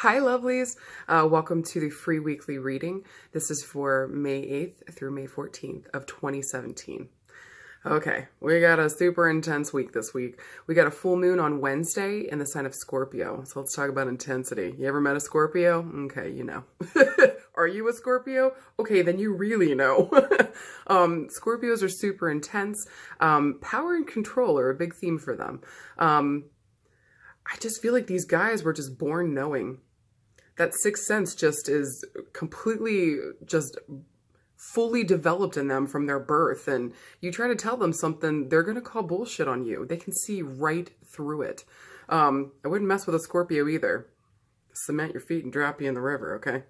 Hi, lovelies. Welcome to the free weekly reading. This is for May 8th through May 14th of 2017. Okay, we got a super intense week this week. We got a full moon on Wednesday in the sign of Scorpio. So let's talk about intensity. You ever met a Scorpio? Okay, you know. Are you a Scorpio? Okay, then you really know. Scorpios are super intense. Power and control are a big theme for them. I just feel like these guys were just born knowing. That sixth sense just is completely just fully developed in them from their birth. And you try to tell them something, they're going to call bullshit on you. They can see right through it. I wouldn't mess with a Scorpio either. Cement your feet and drop you in the river, okay?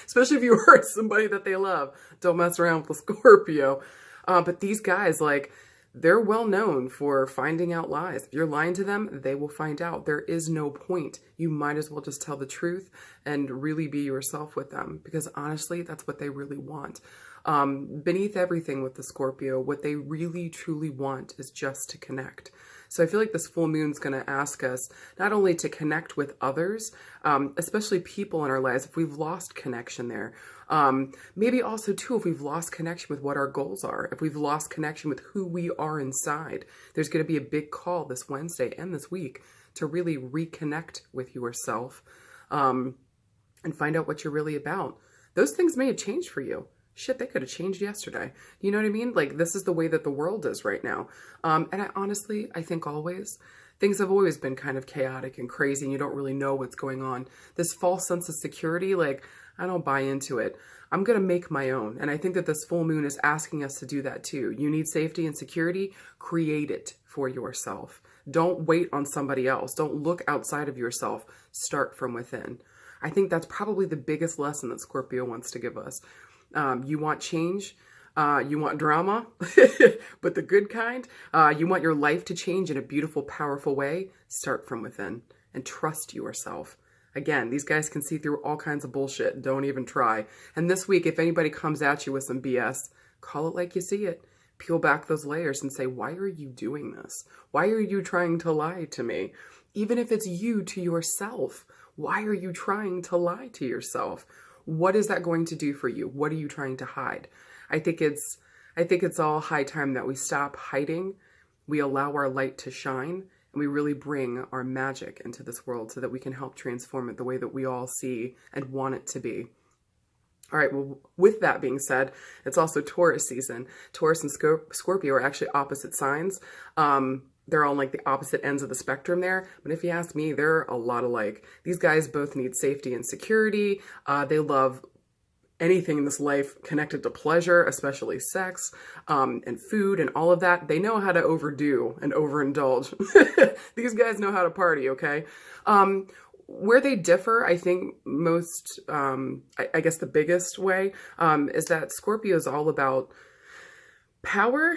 Especially if you hurt somebody that they love. Don't mess around with a Scorpio. But these guys, like, they're well known for finding out lies. If you're lying to them, they will find out. There is no point. You might as well just tell the truth and really be yourself with them, because honestly, that's what they really want. Beneath everything with the Scorpio, what they really truly want is just to connect. So I feel like this full moon's going to ask us not only to connect with others, especially people in our lives, if we've lost connection there. Maybe also too, if we've lost connection with what our goals are, if we've lost connection with who we are inside, there's going to be a big call this Wednesday and this week to really reconnect with yourself, and find out what you're really about. Those things may have changed for you. Shit, they could have changed yesterday. You know what I mean? Like, this is the way that the world is right now. And I think always, things have always been kind of chaotic and crazy, and you don't really know what's going on. This false sense of security, like, I don't buy into it. I'm going to make my own. And I think that this full moon is asking us to do that too. You need safety and security. Create it for yourself. Don't wait on somebody else. Don't look outside of yourself. Start from within. I think that's probably the biggest lesson that Scorpio wants to give us. You want change, you want drama, but the good kind. You want your life to change in a beautiful, powerful way. Start from within and trust yourself. Again, these guys can see through all kinds of bullshit. Don't even try. And this week, if anybody comes at you with some BS, call it like you see it. Peel back those layers and say, why are you doing this? Why are you trying to lie to me? Even if it's you to yourself, why are you trying to lie to yourself? What is that going to do for you? What are you trying to hide? I think it's all high time that we stop hiding. We allow our light to shine, and we really bring our magic into this world so that we can help transform it the way that we all see and want it to be. All right, well, with that being said, it's also Taurus season. Taurus and Scorpio are actually opposite signs. They're on like the opposite ends of the spectrum there. But if you ask me, they're a lot alike. These guys both need safety and security. They love anything in this life connected to pleasure, especially sex, and food and all of that. They know how to overdo and overindulge. These guys know how to party, okay? Where they differ, I think most, I guess the biggest way, is that Scorpio is all about power,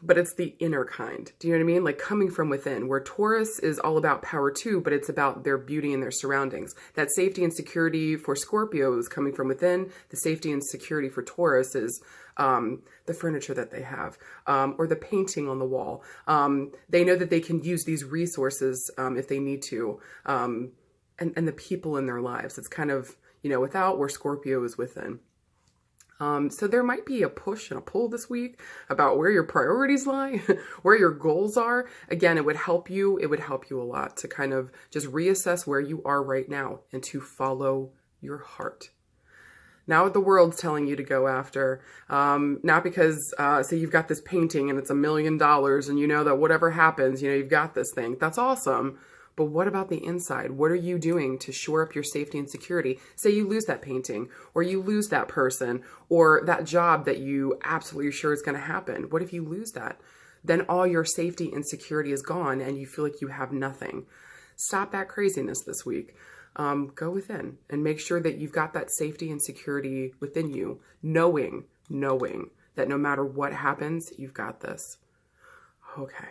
but it's the inner kind. Do you know what I mean? Like coming from within, where Taurus is all about power too, but it's about their beauty and their surroundings. That safety and security for Scorpio is coming from within. The safety and security for Taurus is the furniture that they have, or the painting on the wall. They know that they can use these resources if they need to, and the people in their lives. It's kind of, you know, without where Scorpio is within. So there might be a push and a pull this week about where your priorities lie, where your goals are. Again, it would help you a lot to kind of just reassess where you are right now and to follow your heart. Now what the world's telling you to go after, not because, say you've got this painting and it's $1 million and you know that whatever happens, you know, you've got this thing. That's awesome. But what about the inside? What are you doing to shore up your safety and security? Say you lose that painting, or you lose that person, or that job that you absolutely sure is going to happen. What if you lose that? Then all your safety and security is gone and you feel like you have nothing. Stop that craziness this week. Go within and make sure that you've got that safety and security within you, knowing that no matter what happens, you've got this. Okay.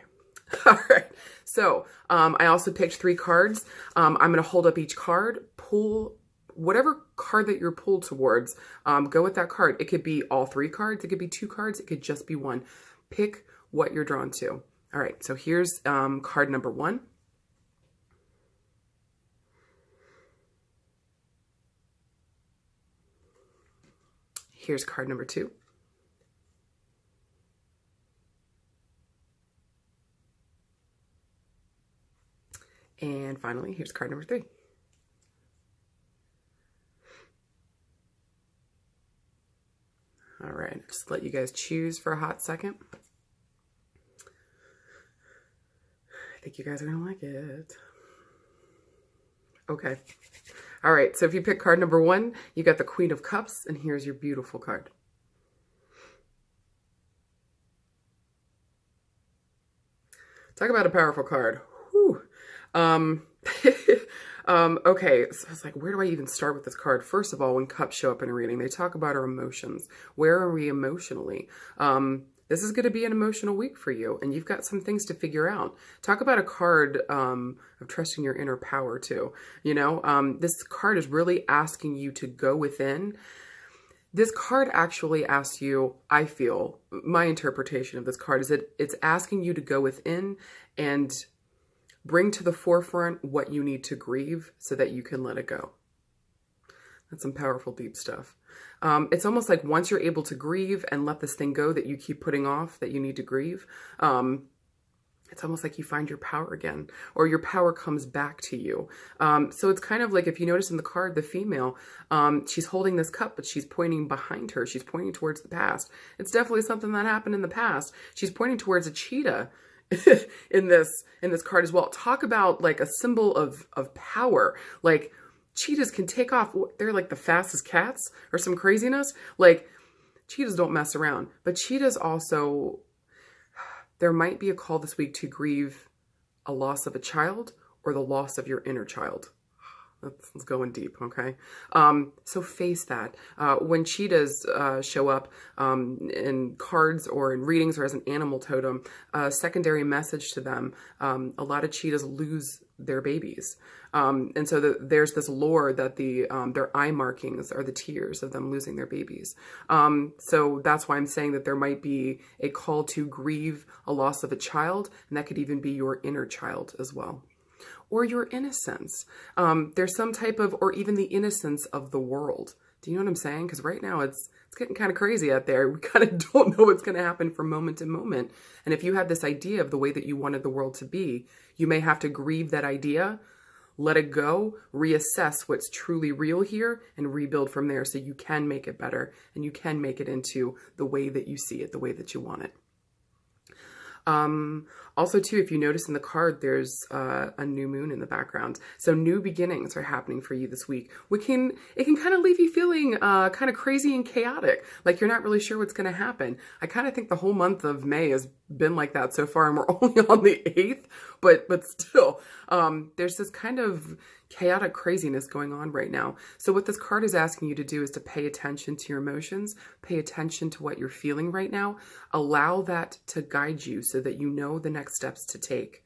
All right. So I also picked 3 cards. I'm going to hold up each card, pull whatever card that you're pulled towards. Go with that card. It could be all 3 cards. It could be 2 cards. It could just be 1. Pick what you're drawn to. All right. So here's card number 1. Here's card number 2. And finally, here's card number 3. All right, just let you guys choose for a hot second. I think you guys are gonna like it. Okay. All right, so if you pick card number 1, you got the Queen of Cups, and here's your beautiful card. Talk about a powerful card. Whew. Okay, so I was like, where do I even start with this card? First of all, when cups show up in a reading, they talk about our emotions. Where are we emotionally? This is going to be an emotional week for you, and you've got some things to figure out. Talk about a card of trusting your inner power too. You know, this card is really asking you to go within. This card actually asks you, I feel, my interpretation of this card is that it's asking you to go within and bring to the forefront what you need to grieve so that you can let it go. That's some powerful, deep stuff. It's almost like once you're able to grieve and let this thing go that you keep putting off, that you need to grieve, it's almost like you find your power again, or your power comes back to you. So it's kind of like, if you notice in the card, the female, she's holding this cup, but she's pointing behind her. She's pointing towards the past. It's definitely something that happened in the past. She's pointing towards a cheetah in this card as well. Talk about like a symbol of power. Like, cheetahs can take off. They're like the fastest cats or some craziness. Like, cheetahs don't mess around. But cheetahs also, there might be a call this week to grieve a loss of a child or the loss of your inner child. Let's go in deep, okay? So face that. When cheetahs show up in cards or in readings or as an animal totem, a secondary message to them, a lot of cheetahs lose their babies. And so there's this lore that their eye markings are the tears of them losing their babies. So that's why I'm saying that there might be a call to grieve a loss of a child, and that could even be your inner child as well. Or your innocence. There's some type of, or even the innocence of the world. Do you know what I'm saying? Because right now it's getting kind of crazy out there. We kind of don't know what's going to happen from moment to moment. And if you had this idea of the way that you wanted the world to be, you may have to grieve that idea, let it go, reassess what's truly real here, and rebuild from there so you can make it better and you can make it into the way that you see it, the way that you want it. Also too, if you notice in the card, there's a new moon in the background. So new beginnings are happening for you this week. It can kind of leave you feeling kind of crazy and chaotic, like you're not really sure what's going to happen. I kind of think the whole month of May has been like that so far, and we're only on the 8th, but still, there's this kind of chaotic craziness going on right now. So what this card is asking you to do is to pay attention to your emotions, pay attention to what you're feeling right now, allow that to guide you so that you know the next steps to take,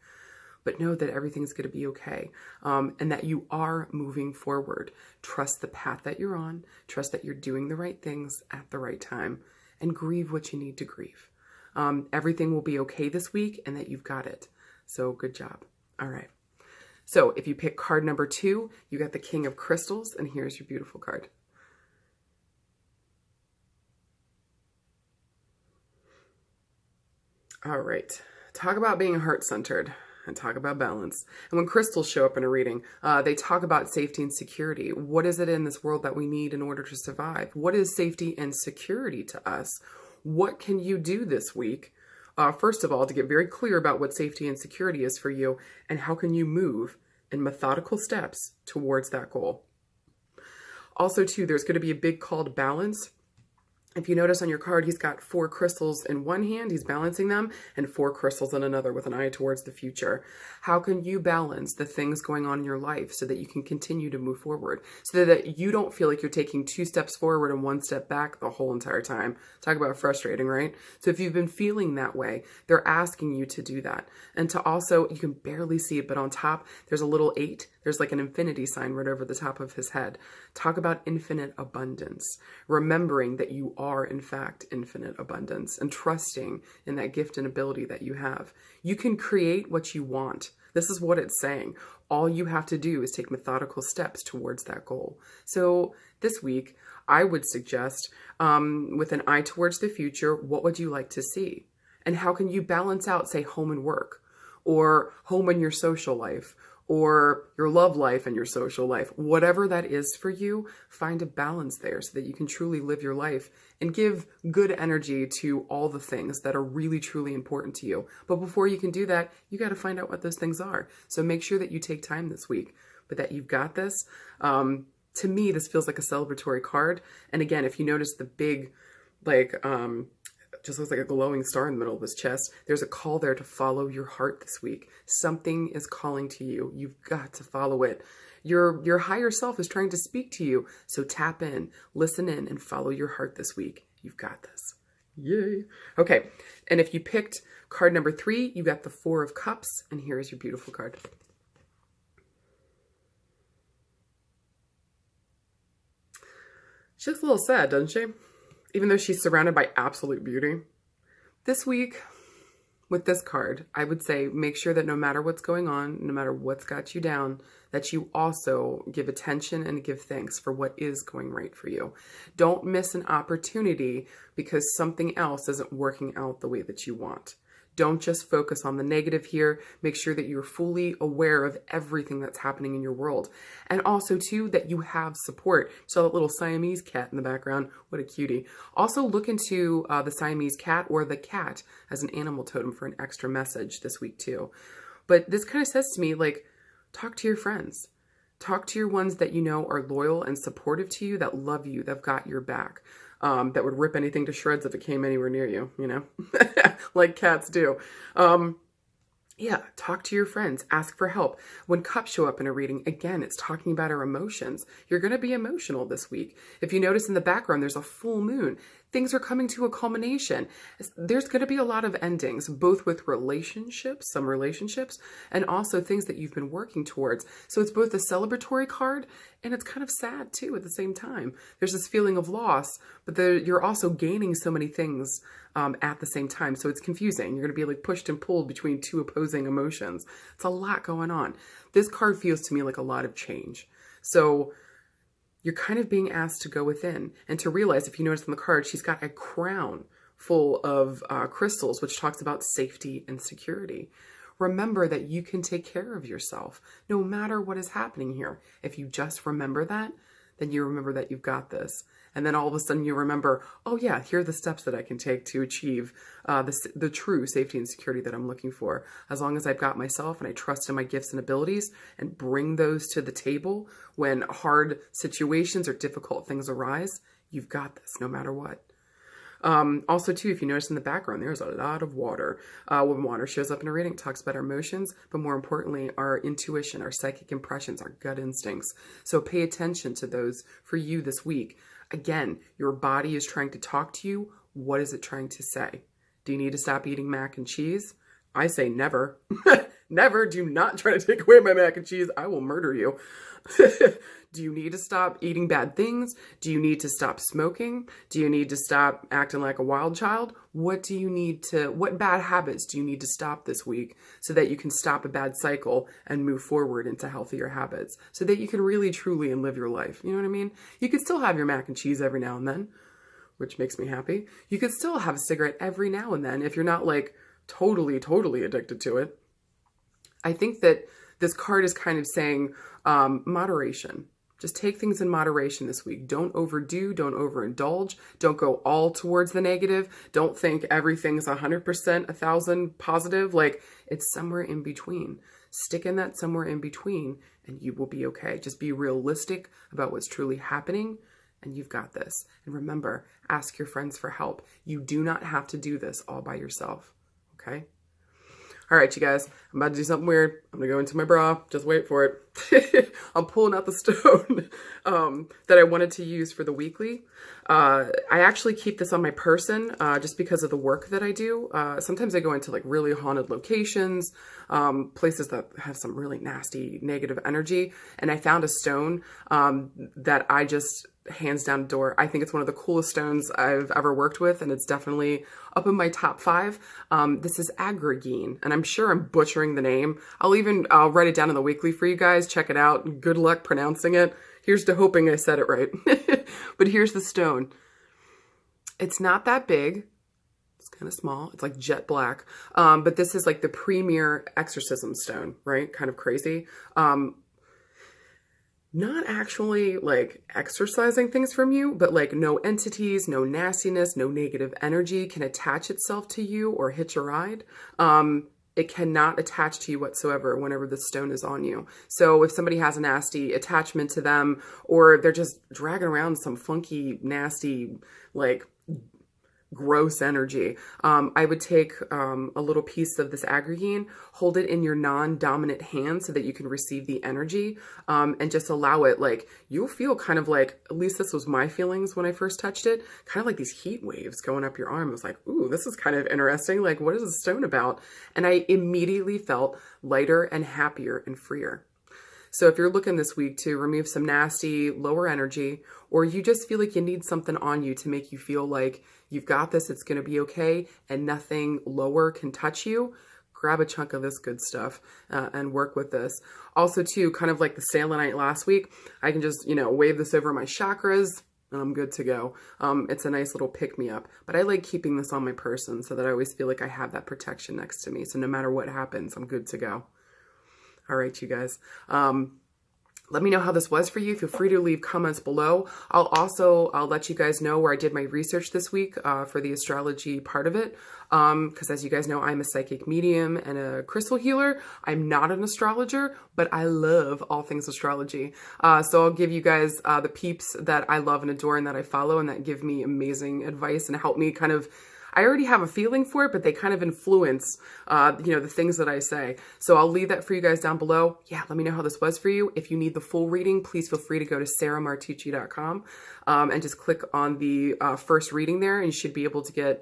but know that everything's going to be okay, and that you are moving forward. Trust the path that you're on, trust that you're doing the right things at the right time, and grieve what you need to grieve. Everything will be okay this week, and that you've got it. So good job. All right. So if you pick card number 2, you got the King of Crystals, and here's your beautiful card. All right. Talk about being heart-centered and talk about balance. And when crystals show up in a reading, they talk about safety and security. What is it in this world that we need in order to survive? What is safety and security to us? What can you do this week? First of all, to get very clear about what safety and security is for you, and how can you move in methodical steps towards that goal. Also, too, there's going to be a big call to balance. If you notice on your card, he's got 4 crystals in one hand, he's balancing them, and 4 crystals in another with an eye towards the future. How can you balance the things going on in your life so that you can continue to move forward, so that you don't feel like you're taking 2 steps forward and 1 step back the whole entire time? Talk about frustrating, right? So if you've been feeling that way, they're asking you to do that. And to also, you can barely see it, but on top, there's a little 8. There's like an infinity sign right over the top of his head. Talk about infinite abundance, remembering that you are, in fact, infinite abundance, and trusting in that gift and ability that you have. You can create what you want. This is what it's saying. All you have to do is take methodical steps towards that goal. So this week, I would suggest, with an eye towards the future, what would you like to see? And how can you balance out, say, home and work, or home and your social life, or your love life and your social life? Whatever that is for you, find a balance there so that you can truly live your life and give good energy to all the things that are really, truly important to you. But before you can do that, you got to find out what those things are. So make sure that you take time this week, but that you've got this. To me, this feels like a celebratory card. And again, if you notice the big, just looks like a glowing star in the middle of his chest. There's a call there to follow your heart this week. Something is calling to you. You've got to follow it. Your higher self is trying to speak to you. So tap in, listen in, and follow your heart this week. You've got this. Yay. Okay. And if you picked card number 3, you got the 4 of Cups. And here is your beautiful card. She looks a little sad, doesn't she? Even though she's surrounded by absolute beauty. This week, with this card, I would say make sure that no matter what's going on, no matter what's got you down, that you also give attention and give thanks for what is going right for you. Don't miss an opportunity because something else isn't working out the way that you want. Don't just focus on the negative here. Make sure that you're fully aware of everything that's happening in your world. And also, too, that you have support. So that little Siamese cat in the background, what a cutie. Also, look into the Siamese cat or the cat as an animal totem for an extra message this week, too. But this kind of says to me, like, talk to your friends. Talk to your ones that you know are loyal and supportive to you, that love you, that've got your back. That would rip anything to shreds if it came anywhere near you, you know, like cats do. Yeah, talk to your friends, ask for help. When cups show up in a reading, again, it's talking about our emotions. You're going to be emotional this week. If you notice in the background, there's a full moon. Things are coming to a culmination. There's going to be a lot of endings, both with relationships, some relationships, and also things that you've been working towards. So it's both a celebratory card and it's kind of sad too at the same time. There's this feeling of loss, but you're also gaining so many things at the same time. So it's confusing. You're going to be like pushed and pulled between two opposing emotions. It's a lot going on. This card feels to me like a lot of change. So you're kind of being asked to go within and to realize, if you notice on the card, she's got a crown full of crystals, which talks about safety and security. Remember that you can take care of yourself no matter what is happening here. If you just remember that, then you remember that you've got this. And then all of a sudden you remember, oh yeah, here are the steps that I can take to achieve the true safety and security that I'm looking for. As long as I've got myself and I trust in my gifts and abilities and bring those to the table when hard situations or difficult things arise, you've got this no matter what. Also too, if you notice in the background, there's a lot of water. When water shows up in a reading, it talks about our emotions, but more importantly, our intuition, our psychic impressions, our gut instincts. So pay attention to those for you this week. Again, your body is trying to talk to you. What is it trying to say? Do you need to stop eating mac and cheese? I say never. Never. Do not try to take away my mac and cheese. I will murder you. Do you need to stop eating bad things? Do you need to stop smoking? Do you need to stop acting like a wild child? What bad habits do you need to stop this week so that you can stop a bad cycle and move forward into healthier habits so that you can really, truly live your life? You know what I mean? You can still have your mac and cheese every now and then, which makes me happy. You could still have a cigarette every now and then if you're not like totally, totally addicted to it. I think that this card is kind of saying moderation. Just take things in moderation this week. Don't overdo, don't overindulge, don't go all towards the negative. Don't think everything's 100%, 1,000 positive. Like, it's somewhere in between. Stick in that somewhere in between and you will be okay. Just be realistic about what's truly happening and you've got this. And remember, ask your friends for help. You do not have to do this all by yourself, okay? All right, you guys, I'm about to do something weird. I'm gonna go into my bra. Just wait for it. I'm pulling out the stone that I wanted to use for the weekly. I actually keep this on my person just because of the work that I do. Sometimes I go into like really haunted locations, places that have some really nasty negative energy. And I found a stone that I just hands down adore. I think it's one of the coolest stones I've ever worked with, and it's definitely up in my top 5. This is agrigine, and I'm sure I'm butchering the name. I'll write it down in the weekly for you guys. Check it out. Good luck pronouncing it. Here's to hoping I said it right. But here's the stone. It's not that big. It's kind of small. It's like jet black. But this is like the premier exorcism stone, right? Kind of crazy. Not actually like exorcising things from you, but like no entities, no nastiness, no negative energy can attach itself to you or hitch a ride. It cannot attach to you whatsoever whenever the stone is on you. So if somebody has a nasty attachment to them, or they're just dragging around some funky, nasty, like gross energy, I would take a little piece of this agrigine, hold it in your non-dominant hand so that you can receive the energy, and just allow it. Like, you'll feel kind of like, at least this was my feelings when I first touched it, kind of like these heat waves going up your arm. I was like, ooh, this is kind of interesting. Like, what is this stone about? And I immediately felt lighter and happier and freer. So if you're looking this week to remove some nasty, lower energy, or you just feel like you need something on you to make you feel like you've got this, it's going to be okay, and nothing lower can touch you, grab a chunk of this good stuff and work with this. Also, too, kind of like the selenite last week, I can just, wave this over my chakras, and I'm good to go. It's a nice little pick-me-up. But I like keeping this on my person so that I always feel like I have that protection next to me. So no matter what happens, I'm good to go. All right, you guys. Let me know how this was for you. Feel free to leave comments below. I'll let you guys know where I did my research this week for the astrology part of it. Because as you guys know, I'm a psychic medium and a crystal healer. I'm not an astrologer, but I love all things astrology. So I'll give you guys the peeps that I love and adore and that I follow and that give me amazing advice and help me kind of, I already have a feeling for it, but they kind of influence, the things that I say. So I'll leave that for you guys down below. Yeah, let me know how this was for you. If you need the full reading, please feel free to go to sarahmartucci.com and just click on the first reading there, and you should be able to get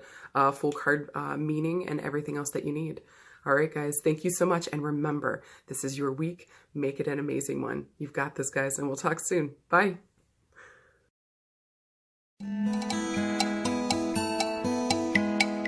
full card meaning and everything else that you need. All right, guys, thank you so much. And remember, this is your week. Make it an amazing one. You've got this, guys, and we'll talk soon. Bye.